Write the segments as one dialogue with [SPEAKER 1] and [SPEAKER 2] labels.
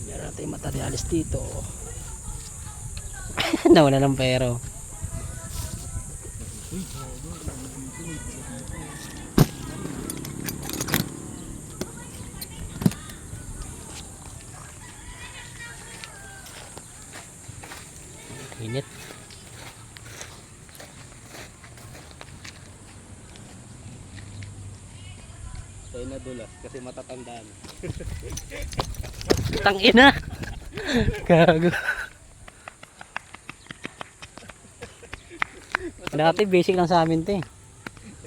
[SPEAKER 1] Meron natin materialis dito. Nawala ng pero. Init.
[SPEAKER 2] Tayo na dulas kasi matatandaan.
[SPEAKER 1] Tangina. Gago. Dati basic lang sa amin 'to eh.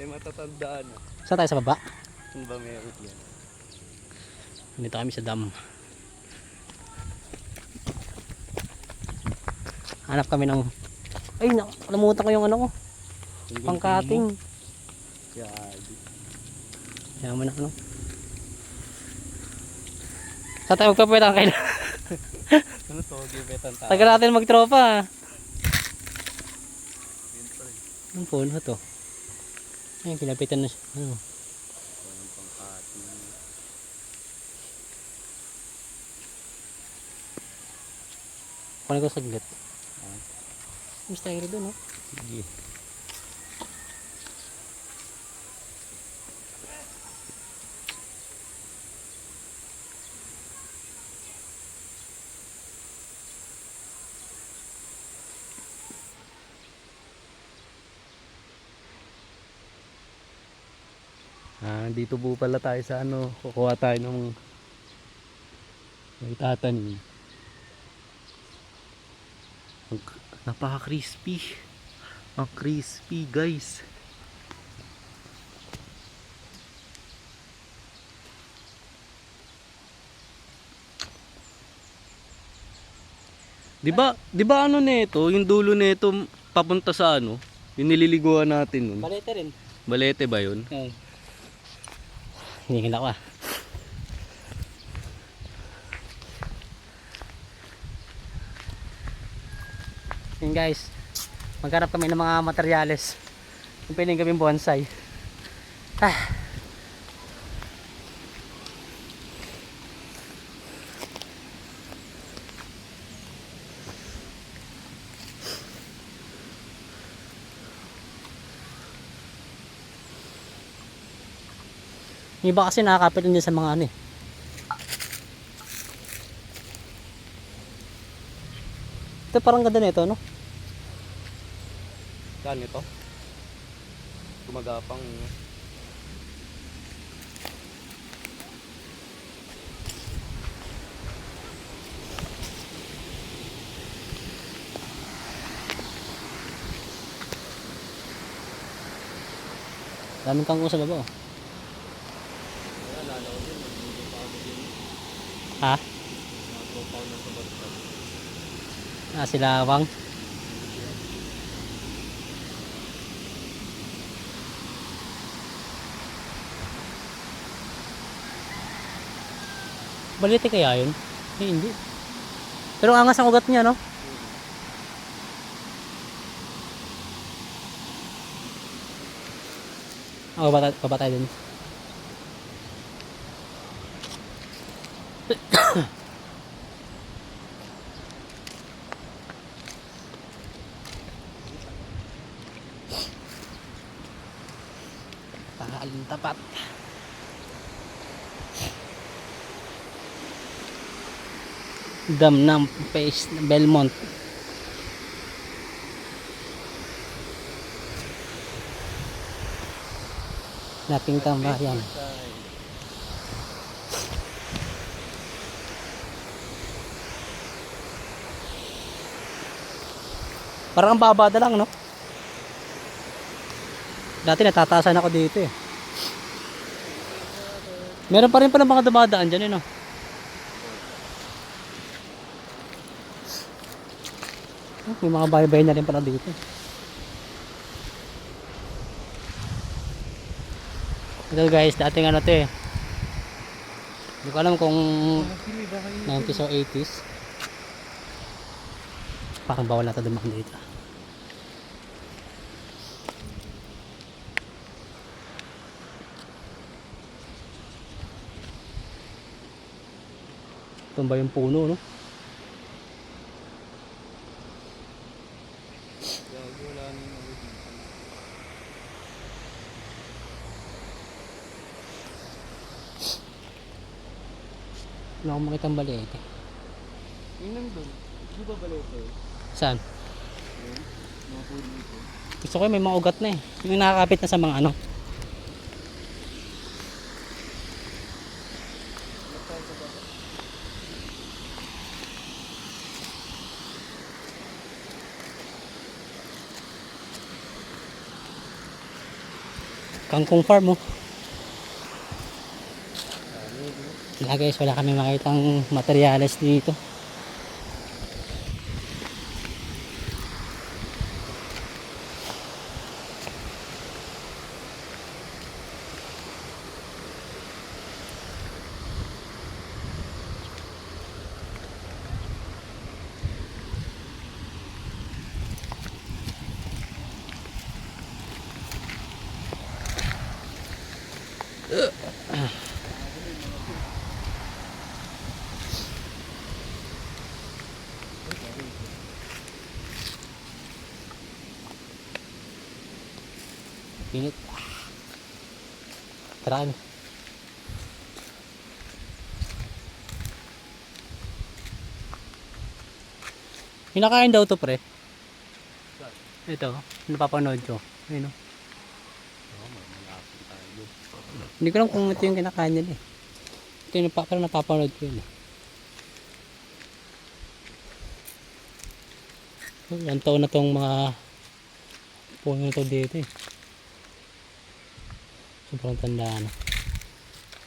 [SPEAKER 2] Eh matatandaan.
[SPEAKER 1] Saan tayo sa baba?
[SPEAKER 2] Ano ba meron yan?
[SPEAKER 1] Dito kami sa dam. Hanap kami ng nakalimutan ko yung ano ko. Pangkating.
[SPEAKER 2] Yagi.
[SPEAKER 1] Yaman na ano. Saan tayo magpapwede kailan?
[SPEAKER 2] Ano to? Gibetan tayo.
[SPEAKER 1] Tagal natin magtropa. Anong puno to? Ayun, kinapitan na siya. Ano?
[SPEAKER 2] Anong pangkating?
[SPEAKER 1] Kunin ko saglit. Mas tayo doon, no?
[SPEAKER 2] Sige. Dito po pala tayo sa ano, kukuha tayo ng may tatanim. Napaka-crispy. Ang crispy, guys. Di ba ano nito, yung dulo nito papunta sa ano, yung nililiguan natin nun.
[SPEAKER 1] Balete rin.
[SPEAKER 2] Balete ba yun?
[SPEAKER 1] Oo. Hingin ako ah. Yun guys, maghanap kami ng mga materyales kung pwedeng gawing bonsai. Yung iba kasi nakakapit din sa mga ano eh. Ito parang ganda nito, no?
[SPEAKER 2] Saan ito? Gumagapang.
[SPEAKER 1] Daming kangkong sa baba oh. Ha? Sila Wang. Balite kaya yun? Hindi. Pero angas ang ugat niya, no? Baba tayo din. Pahalin tapat. Dam ng Pace Belmont. Naping tambayan. Parang ang babada lang, no? Dati natataasan ako dito eh. Meron pa rin pala mga dumadaan dyan eh, no? May mga bahay-bahay na rin pala dito. Ito guys, dating ano to eh. Hindi ko alam kung 90s o 80s. Parang bawal na ito dumaan dito. Tumba yung puno, no?
[SPEAKER 2] Gago, wala na yung ano dito.
[SPEAKER 1] Wala akong makitang balete.
[SPEAKER 2] Yung nandun, di ba bala ito?
[SPEAKER 1] Saan?
[SPEAKER 2] Yun, mga puno ito.
[SPEAKER 1] Gusto ko yung may mga ugat na eh. Yung nakakapit na sa mga ano. Kangkong farm, oh. Wala guys, wala kami makitang materyales dito. Pinit. Tara kami. Hinakain daw to pre. Ito, napapanood ko. Ayun, oh. Hindi ko lang kung ito yung kinakain nila eh. Ito yung parang napapanood ko yun eh. Ilang taon na tong mga puno na to dito eh. Sobrang tanda na.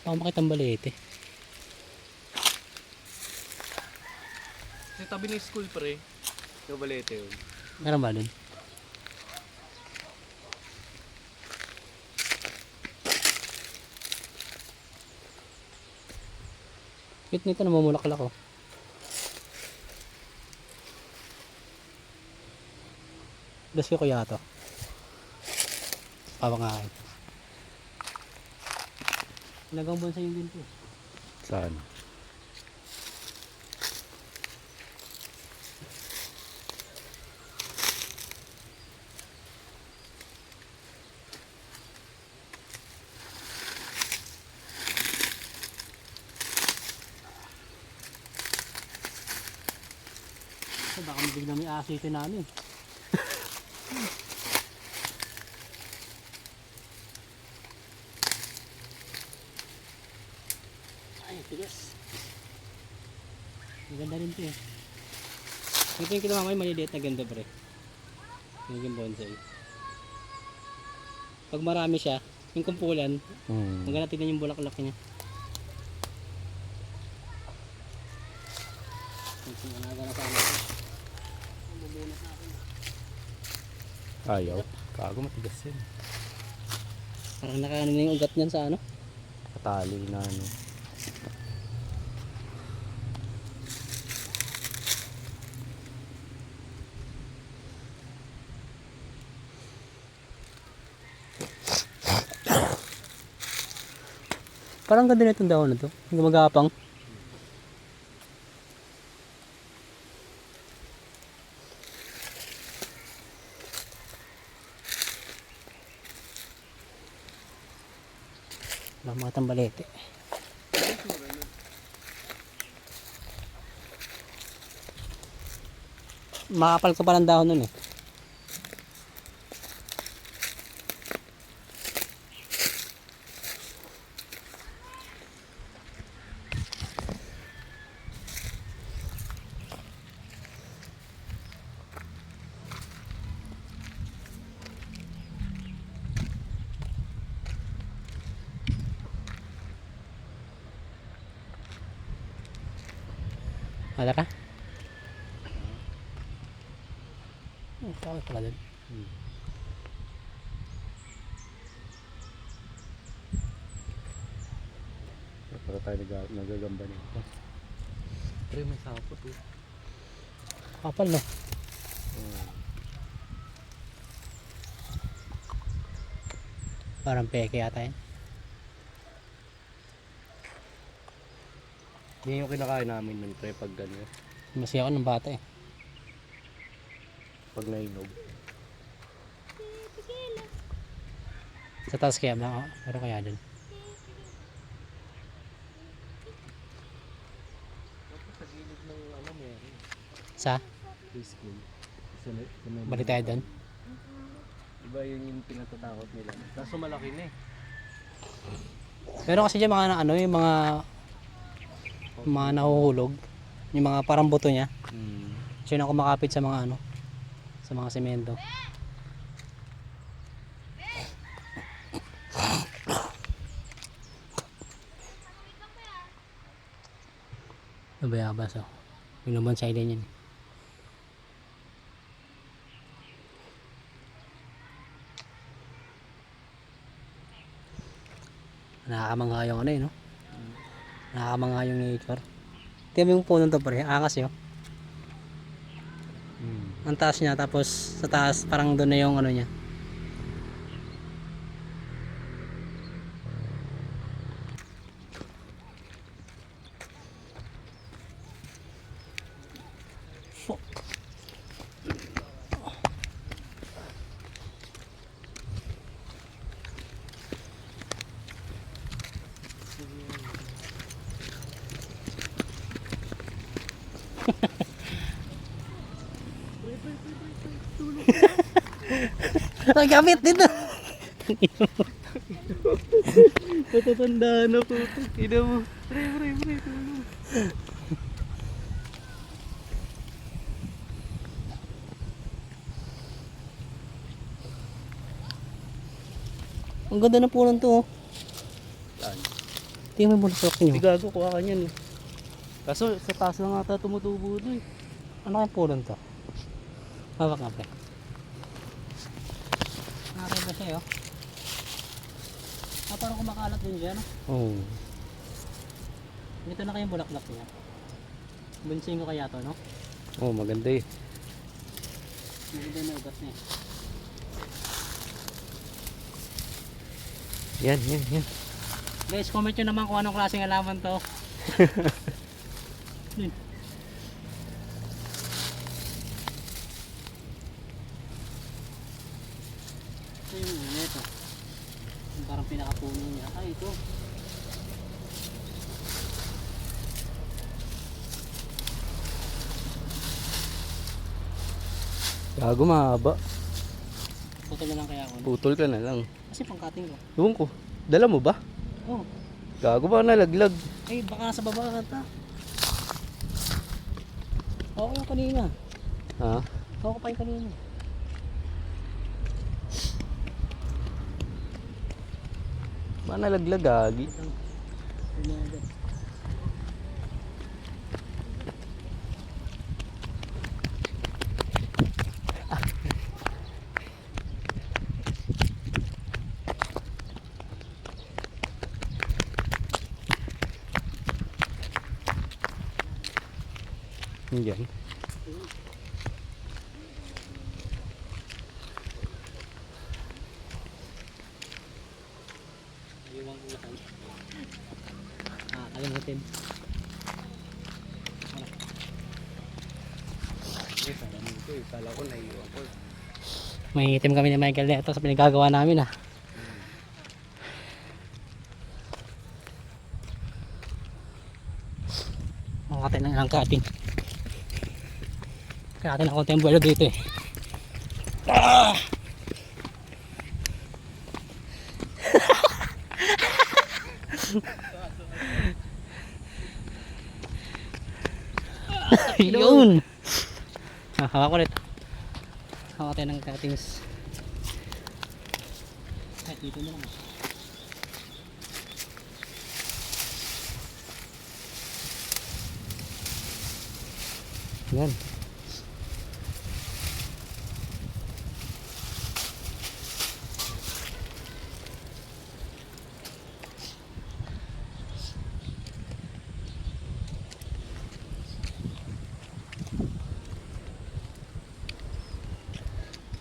[SPEAKER 1] Ako makitang baliit eh.
[SPEAKER 2] Sa tabi ng school pre, yung balete yun.
[SPEAKER 1] Meron ba dun? Cute nito, namumulaklak ako. Das ko kaya to. Papangain. Nagang bonsai yung din to.
[SPEAKER 2] Saan?
[SPEAKER 1] So, baka biglang may asito namin. Ay, tigas. Ang ganda rin to eh. Ito yung kinuha ko yung maliliit na ganda pre. Yung bonsai. Pag marami siya, yung kumpulan, maganda tignan yung bulaklak niya.
[SPEAKER 2] Ayaw. Kago matigas yan.
[SPEAKER 1] Parang nakaano na yung ugat niyan sa ano.
[SPEAKER 2] Katali na ano.
[SPEAKER 1] Parang ganda na itong dahon na to. Gumagapang. Wala mga tambalete. Makapal ka pa ng dahon nun eh. Wala ka? Ikaw pala dun.
[SPEAKER 2] Para tayo nagagamba nito. Pero may sapot eh.
[SPEAKER 1] Kapal no? Parang peke yata yun.
[SPEAKER 2] Yan yung kinakain namin nun pre pag gano'n.
[SPEAKER 1] Masaya ako ng bata eh.
[SPEAKER 2] Pag nainog.
[SPEAKER 1] Sa taas kaya ba? Pero kaya dun.
[SPEAKER 2] Sa gilid ng ano meron.
[SPEAKER 1] Sa?
[SPEAKER 2] Preschool.
[SPEAKER 1] Balik tayo dun.
[SPEAKER 2] Diba yun yung pinatatakot nila. Kaso malaki na eh.
[SPEAKER 1] Pero kasi dyan mga ano, yung mga nahuhulog. Yung mga parang buto niya. Siya na kumakapit sa mga ano, sa mga semento. Nabayabas oh. Yung bonsai din yan. Nakakamangha yung ano eh, no? Nakakamangha yung nature. Tingnan mo yung puno to pre, angas yun. Ang taas niya, tapos sa taas parang doon na yung ano niya. Nagkabit dito.
[SPEAKER 2] Patatanda na po ito. Ina mo. Pre.
[SPEAKER 1] Ang ganda ng puno to oh.
[SPEAKER 2] Saan?
[SPEAKER 1] Tingnan mo yung bulaklak niyo.
[SPEAKER 2] Hindi gago kuha ka niyan eh. Kaso sa taas lang ata tumutubo ito eh.
[SPEAKER 1] Ano kayang puno to? Hawak nga pre. Nakakita siya oh. Parang kumakalat din siya no?
[SPEAKER 2] Oo.
[SPEAKER 1] Ito na kayong bulaklak niya. Bunsin ko kaya to no?
[SPEAKER 2] Oo, maganda eh.
[SPEAKER 1] Maganda na ugat niya.
[SPEAKER 2] Yan.
[SPEAKER 1] Guys, comment nyo naman kung anong klaseng halaman to. Yun. Ito yung ano ito. Yung parang pinakapuno niya. Ay, ito.
[SPEAKER 2] Gago mahaba.
[SPEAKER 1] Putol na lang kaya ako. No?
[SPEAKER 2] Putol ka na lang.
[SPEAKER 1] Kasi pangkating ko.
[SPEAKER 2] Ewan ko. Dala mo ba?
[SPEAKER 1] Oh.
[SPEAKER 2] Gago ba nalaglag?
[SPEAKER 1] Ay, baka nasa baba ka ta. Ako yung kanina.
[SPEAKER 2] Ha?
[SPEAKER 1] Ako pa yung kanina.
[SPEAKER 2] Ba nalaglag gagi? Yan.
[SPEAKER 1] Iwang ulan. Kalimutin.
[SPEAKER 2] Kala ko naiiwan ko.
[SPEAKER 1] May itim kami ni Michael dito sa pinagagawa namin ah. Makakatay ng ilang cutting. Kaya natin ang konti ang buwelo dito eh. Ah! Yun! Hawak ulit. Hawak tayo ng cuttings. Ay, dito na lang.
[SPEAKER 2] Yan.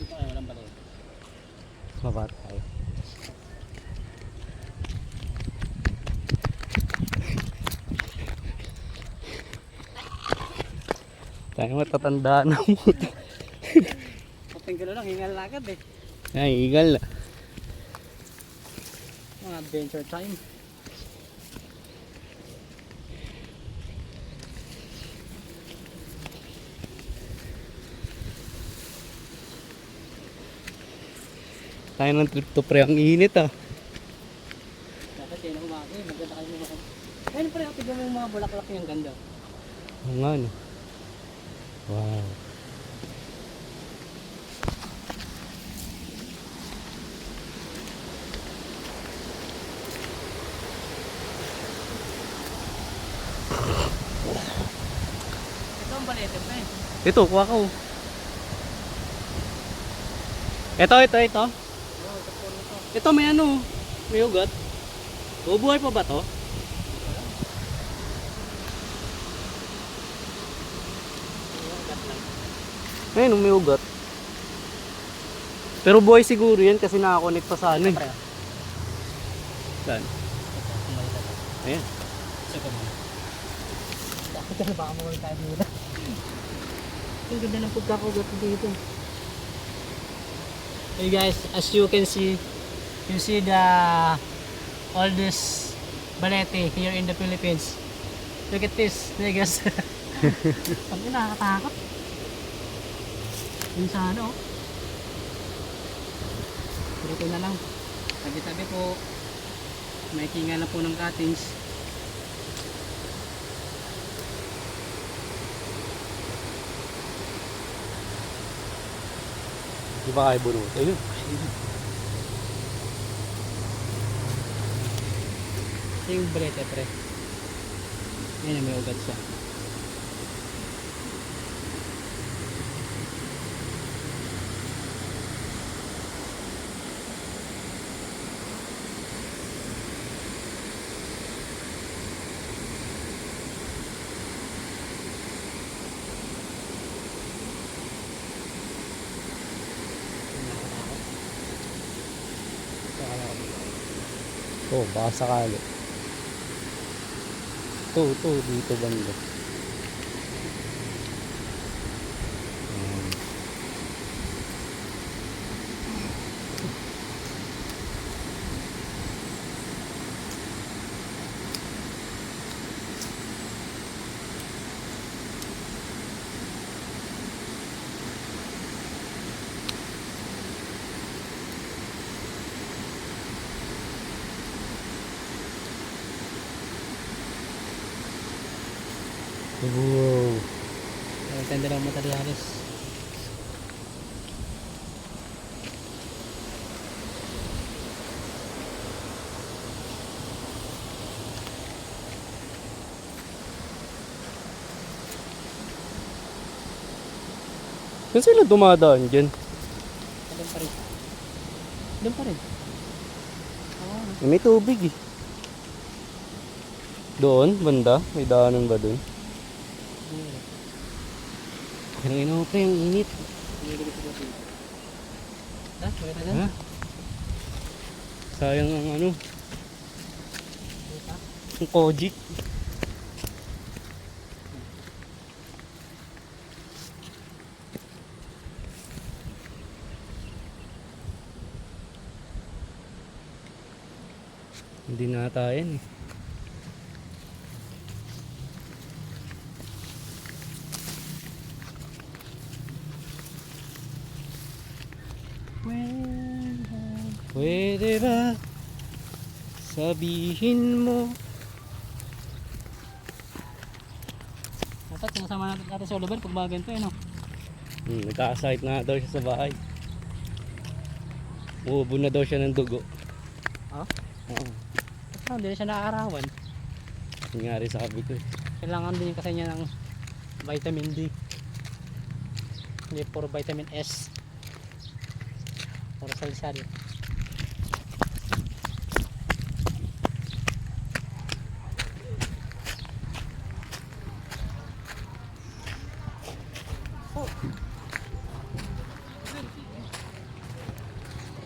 [SPEAKER 1] Dito ay walang balay.
[SPEAKER 2] Baba tayo. Tayo matatanda na mo.
[SPEAKER 1] Kapag gano'n lang, hingal na agad eh.
[SPEAKER 2] Ay, igal.
[SPEAKER 1] Mga adventure time.
[SPEAKER 2] Tayo ng trip to pre. Ang init ah.
[SPEAKER 1] Dapat yun ang umaga eh. Maganda kayo mga... Ayun pre, tignan mo yung mga bulaklak yung ganda.
[SPEAKER 2] Oo nga no. Wow.
[SPEAKER 1] Ito ang balete pre.
[SPEAKER 2] Ito, kuha ko. Ito.
[SPEAKER 1] Oo, ito po nito.
[SPEAKER 2] Ito may ano. May ugat. Bubuhay pa ba to? Ayun, may ugat. Pero buhay siguro yan kasi nakakonect pa sa ano eh.
[SPEAKER 1] Pre,
[SPEAKER 2] Saan? Ayan.
[SPEAKER 1] sige mo. Dapat ka na baka mawala tayo dito. Ang ganda ng pagkakagat dito. Hey guys, as you can see, you see the oldest balete here in the Philippines. Look at this, niggas. Ang nakakatakot. Yung sa ano, dito na lang. Tabi-tabi po. May kinga na po ng cuttings.
[SPEAKER 2] Di ba kayo bunot? Ayun.
[SPEAKER 1] Ito yung balete pre. Yan, may ugat siya.
[SPEAKER 2] Oh, baka sakali. Ito, dito banda. Ayan. Wow.
[SPEAKER 1] Ang ganda ng materialis.
[SPEAKER 2] Saan sila dumadaan dyan?
[SPEAKER 1] Doon pa rin. Doon pa rin. Oo.
[SPEAKER 2] May tubig eh. Doon, banda? May daanan ba doon?
[SPEAKER 1] Ang ino pre, ang init. Ha? Makita dyan?
[SPEAKER 2] Ha? Sayang ang ano, ang Kojik. Hindi nata yan eh. Pwede ba sabihin mo?
[SPEAKER 1] Dapat sinasama natin sa Oliver pag mga ganito eh no?
[SPEAKER 2] Nagkakasakit na daw siya sa bahay. Uubo na daw siya ng dugo.
[SPEAKER 1] Ha?
[SPEAKER 2] Oo.
[SPEAKER 1] Kasi hindi na siya nakaarawan.
[SPEAKER 2] Nangyari sabi ko eh.
[SPEAKER 1] Kailangan din kasi niya ng vitamin D. Hindi puro vitamin S. Puro salisal.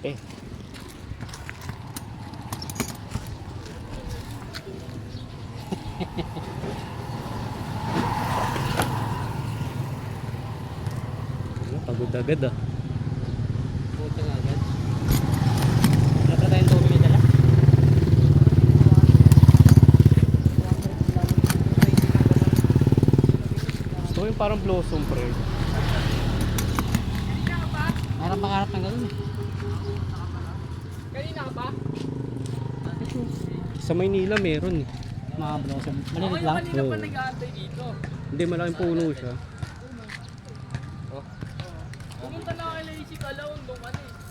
[SPEAKER 2] Okay. Pagod agad ah.
[SPEAKER 1] Punta nga agad. Wala pa tayong tubig na dala.
[SPEAKER 2] So yung parang blossom pre.
[SPEAKER 1] Parang makaharap ng gano'n eh.
[SPEAKER 2] Sa Maynila meron eh.
[SPEAKER 1] Mga blossom. Malilit lang.
[SPEAKER 2] Oo. Hindi, malaking puno siya.
[SPEAKER 3] Pumunta na kay Lacey Calao, doon ano eh.